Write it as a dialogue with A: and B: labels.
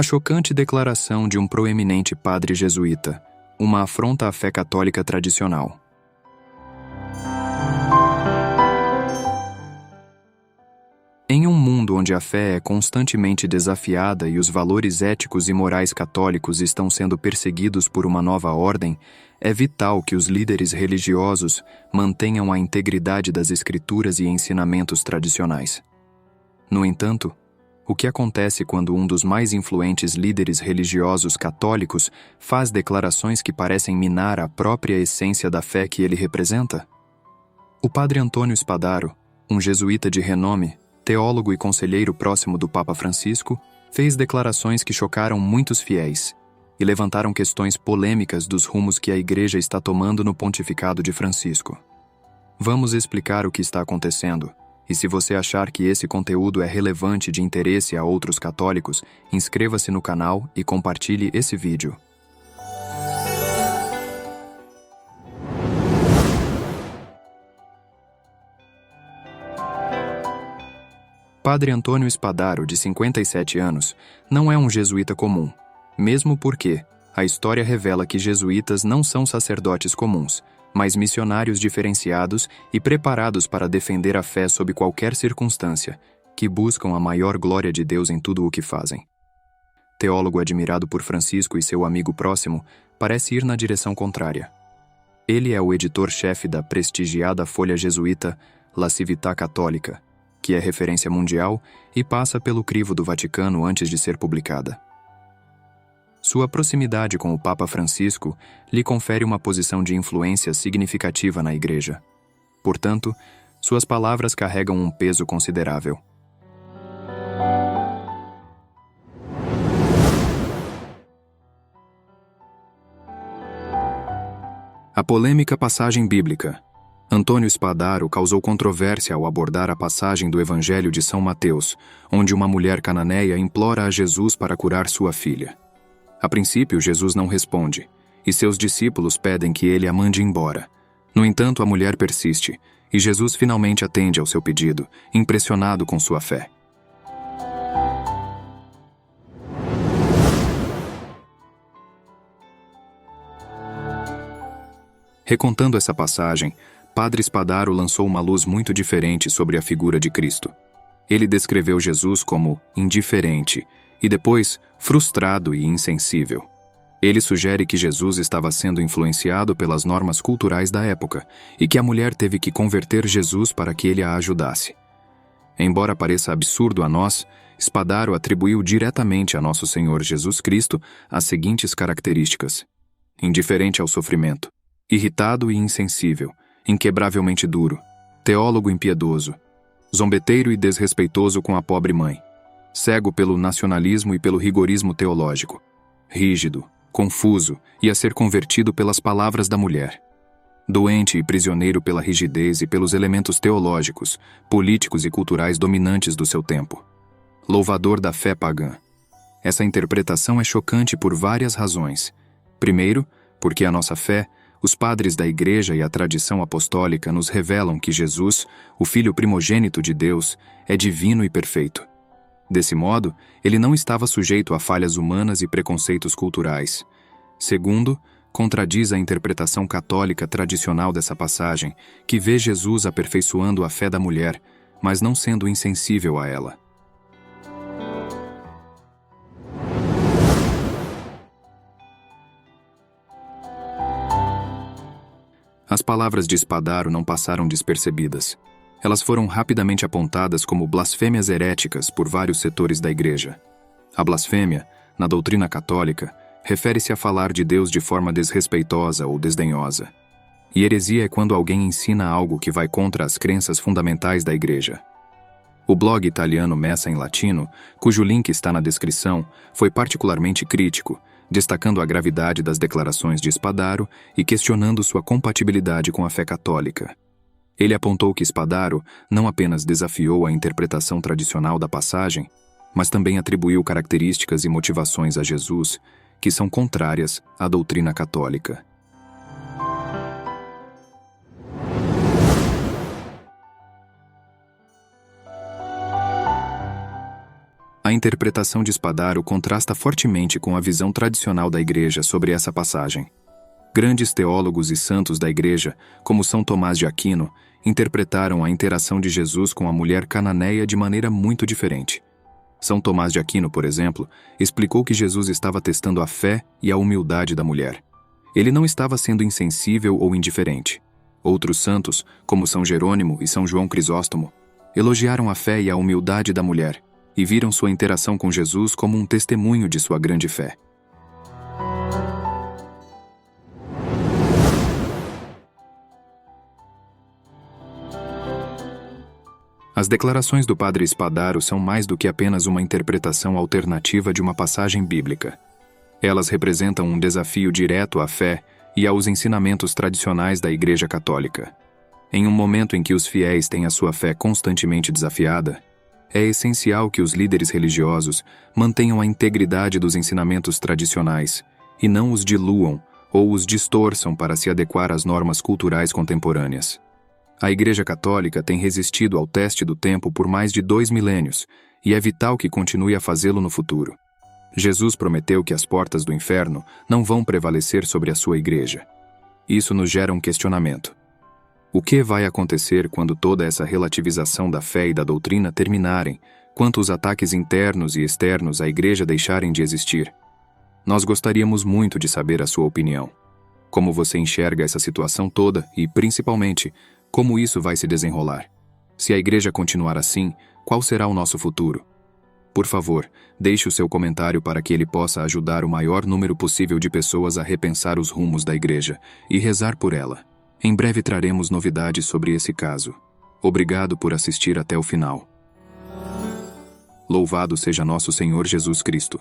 A: A chocante declaração de um proeminente padre jesuíta, uma afronta à fé católica tradicional. Em um mundo onde a fé é constantemente desafiada e os valores éticos e morais católicos estão sendo perseguidos por uma nova ordem, é vital que os líderes religiosos mantenham a integridade das escrituras e ensinamentos tradicionais. No entanto, o que acontece quando um dos mais influentes líderes religiosos católicos faz declarações que parecem minar a própria essência da fé que ele representa? O padre Antônio Spadaro, um jesuíta de renome, teólogo e conselheiro próximo do Papa Francisco, fez declarações que chocaram muitos fiéis e levantaram questões polêmicas dos rumos que a Igreja está tomando no pontificado de Francisco. Vamos explicar o que está acontecendo, e se você achar que esse conteúdo é relevante de interesse a outros católicos, inscreva-se no canal e compartilhe esse vídeo. Padre Antônio Spadaro, de 57 anos, não é um jesuíta comum, mesmo porque a história revela que jesuítas não são sacerdotes comuns, mas missionários diferenciados e preparados para defender a fé sob qualquer circunstância, que buscam a maior glória de Deus em tudo o que fazem. Teólogo admirado por Francisco e seu amigo próximo, parece ir na direção contrária. Ele é o editor-chefe da prestigiada folha jesuíta La Civiltà Católica, que é referência mundial e passa pelo crivo do Vaticano antes de ser publicada. Sua proximidade com o Papa Francisco lhe confere uma posição de influência significativa na Igreja. Portanto, suas palavras carregam um peso considerável. A polêmica passagem bíblica. Antônio Spadaro causou controvérsia ao abordar a passagem do Evangelho de São Mateus, onde uma mulher cananeia implora a Jesus para curar sua filha. A princípio, Jesus não responde, e seus discípulos pedem que ele a mande embora. No entanto, a mulher persiste, e Jesus finalmente atende ao seu pedido, impressionado com sua fé. Recontando essa passagem, Padre Spadaro lançou uma luz muito diferente sobre a figura de Cristo. Ele descreveu Jesus como indiferente e depois frustrado e insensível. Ele sugere que Jesus estava sendo influenciado pelas normas culturais da época e que a mulher teve que converter Jesus para que ele a ajudasse. Embora pareça absurdo a nós, Spadaro atribuiu diretamente a nosso Senhor Jesus Cristo as seguintes características: indiferente ao sofrimento, irritado e insensível, inquebravelmente duro, teólogo impiedoso, zombeteiro e desrespeitoso com a pobre mãe, cego pelo nacionalismo e pelo rigorismo teológico, rígido, confuso e a ser convertido pelas palavras da mulher, doente e prisioneiro pela rigidez e pelos elementos teológicos, políticos e culturais dominantes do seu tempo, louvador da fé pagã. Essa interpretação é chocante por várias razões. Primeiro, porque a nossa fé, os padres da Igreja e a tradição apostólica nos revelam que Jesus, o Filho primogênito de Deus, é divino e perfeito. Desse modo, ele não estava sujeito a falhas humanas e preconceitos culturais. Segundo, contradiz a interpretação católica tradicional dessa passagem, que vê Jesus aperfeiçoando a fé da mulher, mas não sendo insensível a ela. As palavras de Spadaro não passaram despercebidas. Elas foram rapidamente apontadas como blasfêmias heréticas por vários setores da Igreja. A blasfêmia, na doutrina católica, refere-se a falar de Deus de forma desrespeitosa ou desdenhosa. E heresia é quando alguém ensina algo que vai contra as crenças fundamentais da Igreja. O blog italiano Messa em Latino, cujo link está na descrição, foi particularmente crítico, destacando a gravidade das declarações de Spadaro e questionando sua compatibilidade com a fé católica. Ele apontou que Spadaro não apenas desafiou a interpretação tradicional da passagem, mas também atribuiu características e motivações a Jesus que são contrárias à doutrina católica. A A interpretação de Spadaro contrasta fortemente com a visão tradicional da Igreja sobre essa passagem. Grandes teólogos e santos da Igreja, como São Tomás de Aquino, interpretaram a interação de Jesus com a mulher cananeia de maneira muito diferente. São Tomás de Aquino, por exemplo, explicou que Jesus estava testando a fé e a humildade da mulher. Ele não estava sendo insensível ou indiferente. Outros santos, como São Jerônimo e São João Crisóstomo, elogiaram a fé e a humildade da mulher e viram sua interação com Jesus como um testemunho de sua grande fé. As declarações do padre Spadaro são mais do que apenas uma interpretação alternativa de uma passagem bíblica. Elas representam um desafio direto à fé e aos ensinamentos tradicionais da Igreja Católica. Em um momento em que os fiéis têm a sua fé constantemente desafiada, é essencial que os líderes religiosos mantenham a integridade dos ensinamentos tradicionais e não os diluam ou os distorçam para se adequar às normas culturais contemporâneas. A Igreja Católica tem resistido ao teste do tempo por mais de 2 milênios e é vital que continue a fazê-lo no futuro. Jesus prometeu que as portas do inferno não vão prevalecer sobre a sua Igreja. Isso nos gera um questionamento. O que vai acontecer quando toda essa relativização da fé e da doutrina terminarem, quando os ataques internos e externos à Igreja deixarem de existir? Nós gostaríamos muito de saber a sua opinião. Como você enxerga essa situação toda e, principalmente, como isso vai se desenrolar? Se a Igreja continuar assim, qual será o nosso futuro? Por favor, deixe o seu comentário para que ele possa ajudar o maior número possível de pessoas a repensar os rumos da Igreja e rezar por ela. Em breve traremos novidades sobre esse caso. Obrigado por assistir até o final. Louvado seja nosso Senhor Jesus Cristo.